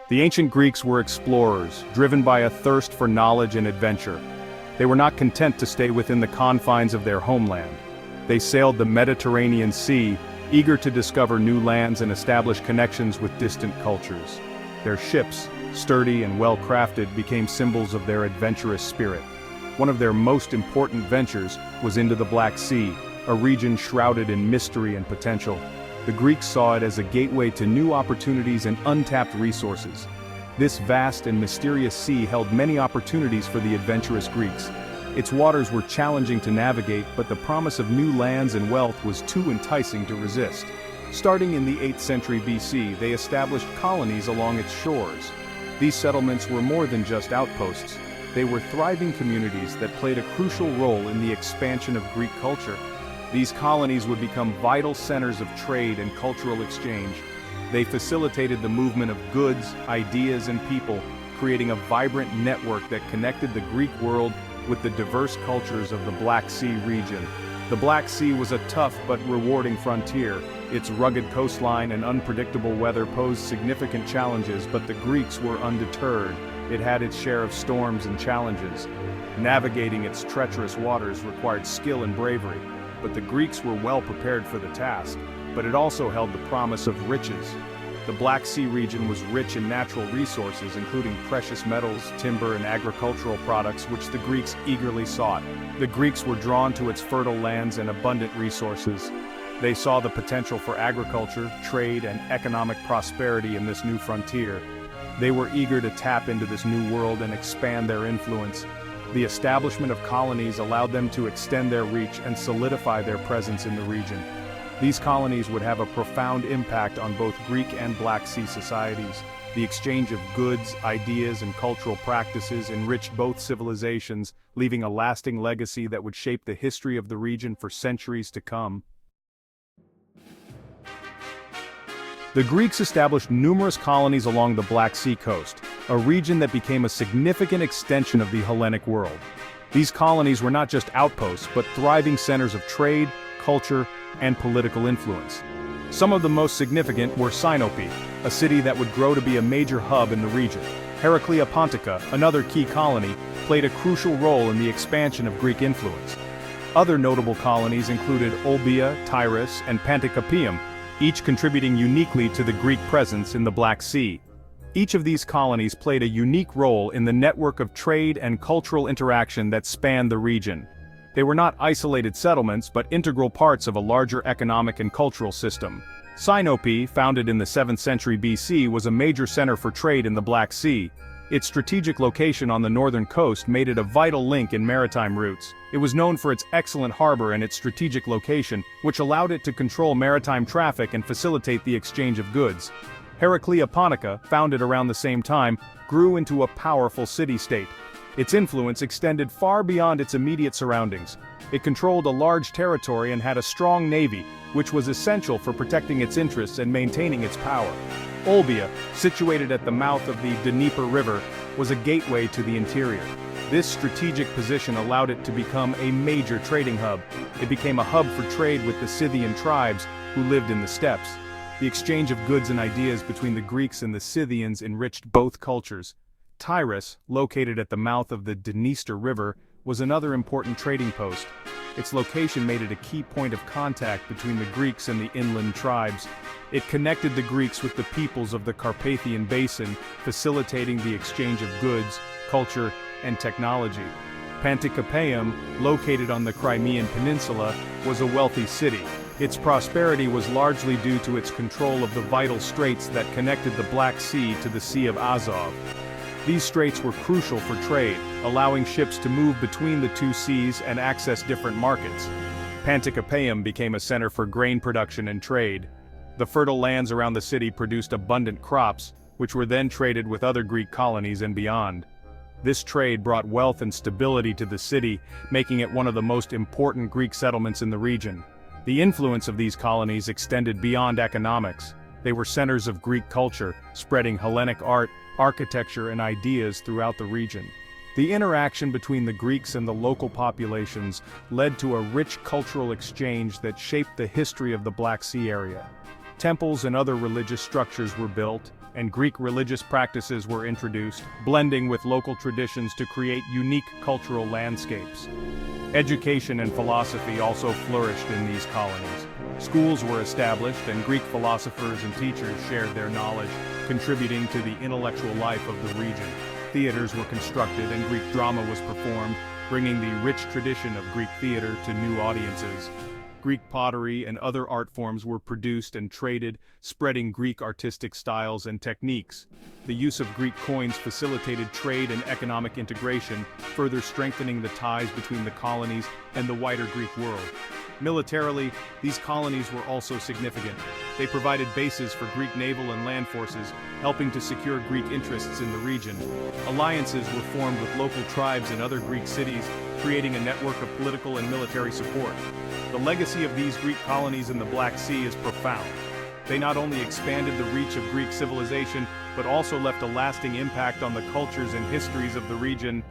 The ancient Greeks were explorers, driven by a thirst for knowledge and adventure. They were not content to stay within the confines of their homeland. They sailed the Mediterranean Sea, eager to discover new lands and establish connections with distant cultures. Their ships, sturdy and well-crafted, became symbols of their adventurous spirit. One of their most important ventures was into the Black Sea, a region shrouded in mystery and potential. The Greeks saw it as a gateway to new opportunities and untapped resources. This vast and mysterious sea held many opportunities for the adventurous Greeks. Its waters were challenging to navigate, but the promise of new lands and wealth was too enticing to resist. Starting in the 8th century BC, they established colonies along its shores. These settlements were more than just outposts. They were thriving communities that played a crucial role in the expansion of Greek culture. These colonies would become vital centers of trade and cultural exchange. They facilitated the movement of goods, ideas, and people, creating a vibrant network that connected the Greek world with the diverse cultures of the Black Sea region. The Black Sea was a tough but rewarding frontier. Its rugged coastline and unpredictable weather posed significant challenges, but the Greeks were undeterred. It had its share of storms and challenges. Navigating its treacherous waters required skill and bravery, but the Greeks were well prepared for the task. But it also held the promise of riches. The Black Sea region was rich in natural resources, including precious metals, timber, and agricultural products, which the Greeks eagerly sought. The Greeks were drawn to its fertile lands and abundant resources. They saw the potential for agriculture, trade, and economic prosperity in this new frontier. They were eager to tap into this new world and expand their influence. The establishment of colonies allowed them to extend their reach and solidify their presence in the region. These colonies would have a profound impact on both Greek and Black Sea societies. The exchange of goods, ideas, and cultural practices enriched both civilizations, leaving a lasting legacy that would shape the history of the region for centuries to come. The Greeks established numerous colonies along the Black Sea coast, a region that became a significant extension of the Hellenic world. These colonies were not just outposts, but thriving centers of trade, culture, and political influence. Some of the most significant were Sinope, a city that would grow to be a major hub in the region. Heraclea Pontica, another key colony, played a crucial role in the expansion of Greek influence. Other notable colonies included Olbia, Tyras, and Panticapaeum, each contributing uniquely to the Greek presence in the Black Sea. Each of these colonies played a unique role in the network of trade and cultural interaction that spanned the region. They were not isolated settlements but integral parts of a larger economic and cultural system. Sinope, founded in the 7th century BC, was a major center for trade in the Black Sea. Its strategic location on the northern coast made it a vital link in maritime routes. It was known for its excellent harbor and its strategic location, which allowed it to control maritime traffic and facilitate the exchange of goods. Heraclea Pontica, founded around the same time, grew into a powerful city-state. Its influence extended far beyond its immediate surroundings. It controlled a large territory and had a strong navy, which was essential for protecting its interests and maintaining its power. Olbia, situated at the mouth of the Dnieper River, was a gateway to the interior. This strategic position allowed it to become a major trading hub. It became a hub for trade with the Scythian tribes who lived in the steppes. The exchange of goods and ideas between the Greeks and the Scythians enriched both cultures. Tyras, located at the mouth of the Dniester River, was another important trading post. Its location made it a key point of contact between the Greeks and the inland tribes. It connected the Greeks with the peoples of the Carpathian Basin, facilitating the exchange of goods, culture, and technology. Panticapaeum, located on the Crimean Peninsula, was a wealthy city. Its prosperity was largely due to its control of the vital straits that connected the Black Sea to the Sea of Azov. These straits were crucial for trade, allowing ships to move between the two seas and access different markets. Panticapaeum became a center for grain production and trade. The fertile lands around the city produced abundant crops, which were then traded with other Greek colonies and beyond. This trade brought wealth and stability to the city, making it one of the most important Greek settlements in the region. The influence of these colonies extended beyond economics. They were centers of Greek culture, spreading Hellenic art, architecture, and ideas throughout the region. The interaction between the Greeks and the local populations led to a rich cultural exchange that shaped the history of the Black Sea area. Temples and other religious structures were built, and Greek religious practices were introduced, blending with local traditions to create unique cultural landscapes. Education and philosophy also flourished in these colonies. Schools were established, and Greek philosophers and teachers shared their knowledge, contributing to the intellectual life of the region. Theaters were constructed and Greek drama was performed, bringing the rich tradition of Greek theater to new audiences. Greek pottery and other art forms were produced and traded, spreading Greek artistic styles and techniques. The use of Greek coins facilitated trade and economic integration, further strengthening the ties between the colonies and the wider Greek world. Militarily, these colonies were also significant. They provided bases for Greek naval and land forces, helping to secure Greek interests in the region. Alliances were formed with local tribes in other Greek cities, creating a network of political and military support. The legacy of these Greek colonies in the Black Sea is profound. They not only expanded the reach of Greek civilization, but also left a lasting impact on the cultures and histories of the region.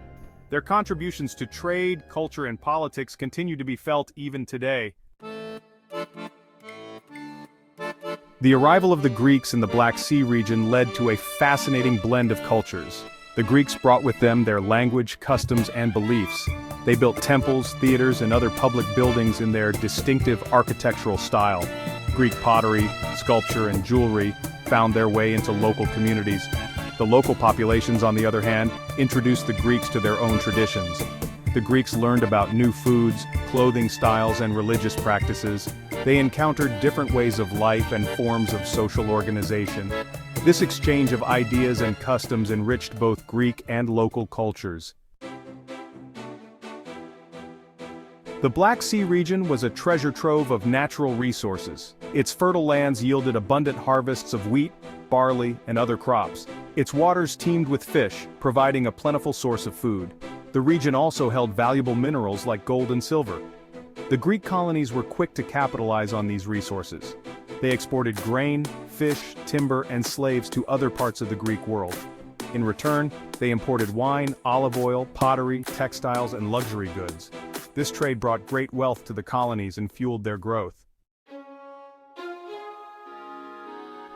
Their contributions to trade, culture, and politics continue to be felt even today. The arrival of the Greeks in the Black Sea region led to a fascinating blend of cultures. The Greeks brought with them their language, customs, and beliefs. They built temples, theaters, and other public buildings in their distinctive architectural style. Greek pottery, sculpture, and jewelry found their way into local communities. The local populations, on the other hand, introduced the Greeks to their own traditions. The Greeks learned about new foods, clothing styles, and religious practices. They encountered different ways of life and forms of social organization. This exchange of ideas and customs enriched both Greek and local cultures. The Black Sea region was a treasure trove of natural resources. Its fertile lands yielded abundant harvests of wheat, barley, and other crops. Its waters teemed with fish, providing a plentiful source of food. The region also held valuable minerals like gold and silver. The Greek colonies were quick to capitalize on these resources. They exported grain, fish, timber, and slaves to other parts of the Greek world. In return, they imported wine, olive oil, pottery, textiles, and luxury goods. This trade brought great wealth to the colonies and fueled their growth.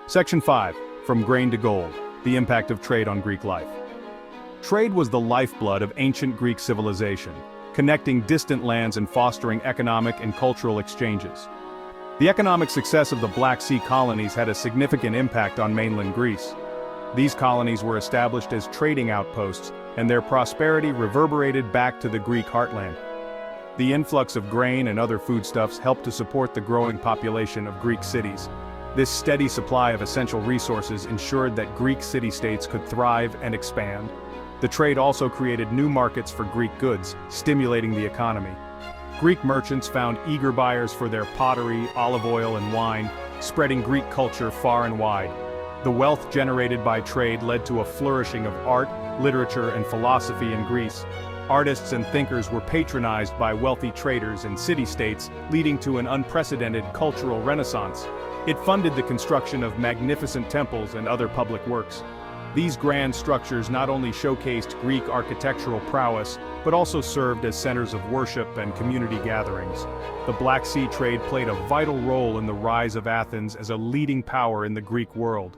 Section 5. From Grain to Gold. The Impact of Trade on Greek Life. Trade was the lifeblood of ancient Greek civilization, connecting distant lands and fostering economic and cultural exchanges. The economic success of the Black Sea colonies had a significant impact on mainland Greece. These colonies were established as trading outposts, and their prosperity reverberated back to the Greek heartland. The influx of grain and other foodstuffs helped to support the growing population of Greek cities. This steady supply of essential resources ensured that Greek city-states could thrive and expand. The trade also created new markets for Greek goods, stimulating the economy. Greek merchants found eager buyers for their pottery, olive oil, and wine, spreading Greek culture far and wide. The wealth generated by trade led to a flourishing of art, literature, and philosophy in Greece. Artists and thinkers were patronized by wealthy traders and city-states, leading to an unprecedented cultural renaissance. It funded the construction of magnificent temples and other public works. These grand structures not only showcased Greek architectural prowess, but also served as centers of worship and community gatherings. The Black Sea trade played a vital role in the rise of Athens as a leading power in the Greek world.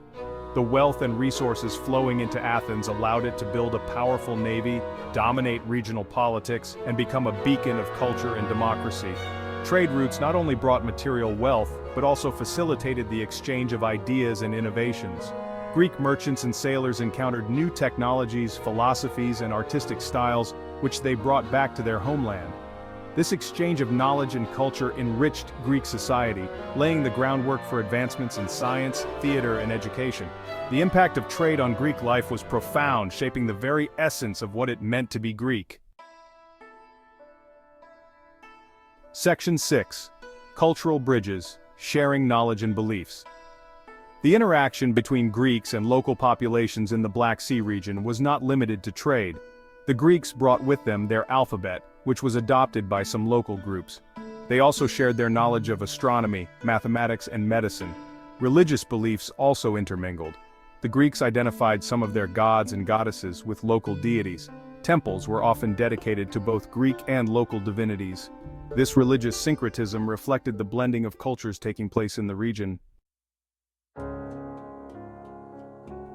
The wealth and resources flowing into Athens allowed it to build a powerful navy, dominate regional politics, and become a beacon of culture and democracy. Trade routes not only brought material wealth, but also facilitated the exchange of ideas and innovations. Greek merchants and sailors encountered new technologies, philosophies, and artistic styles, which they brought back to their homeland. This exchange of knowledge and culture enriched Greek society, laying the groundwork for advancements in science, theater, and education. The impact of trade on Greek life was profound, shaping the very essence of what it meant to be Greek. Section 6. Cultural Bridges, Sharing Knowledge and Beliefs. The interaction between Greeks and local populations in the Black Sea region was not limited to trade. The Greeks brought with them their alphabet, which was adopted by some local groups. They also shared their knowledge of astronomy, mathematics, and medicine. Religious beliefs also intermingled. The Greeks identified some of their gods and goddesses with local deities. Temples were often dedicated to both Greek and local divinities. This religious syncretism reflected the blending of cultures taking place in the region.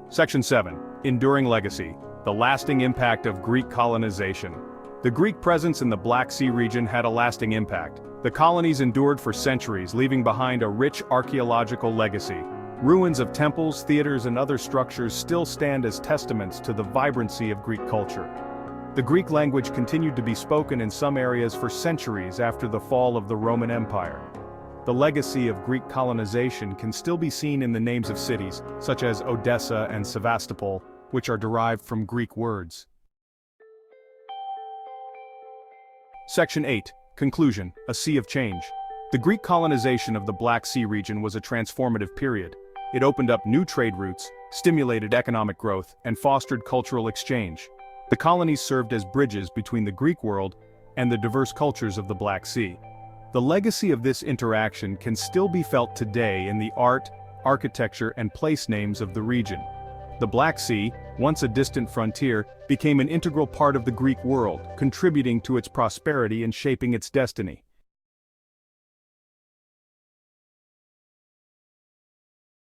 Section 7. Enduring Legacy. The lasting impact of Greek colonization. The Greek presence in the Black Sea region had a lasting impact. The colonies endured for centuries, leaving behind a rich archaeological legacy. Ruins of temples, theaters, and other structures still stand as testaments to the vibrancy of Greek culture. The Greek language continued to be spoken in some areas for centuries after the fall of the Roman Empire. The legacy of Greek colonization can still be seen in the names of cities, such as Odessa and Sevastopol, which are derived from Greek words. Section 8. Conclusion. A Sea of Change. The Greek colonization of the Black Sea region was a transformative period. It opened up new trade routes, stimulated economic growth, and fostered cultural exchange. The colonies served as bridges between the Greek world and the diverse cultures of the Black Sea. The legacy of this interaction can still be felt today in the art, architecture, and place names of the region. The Black Sea, once a distant frontier, became an integral part of the Greek world, contributing to its prosperity and shaping its destiny.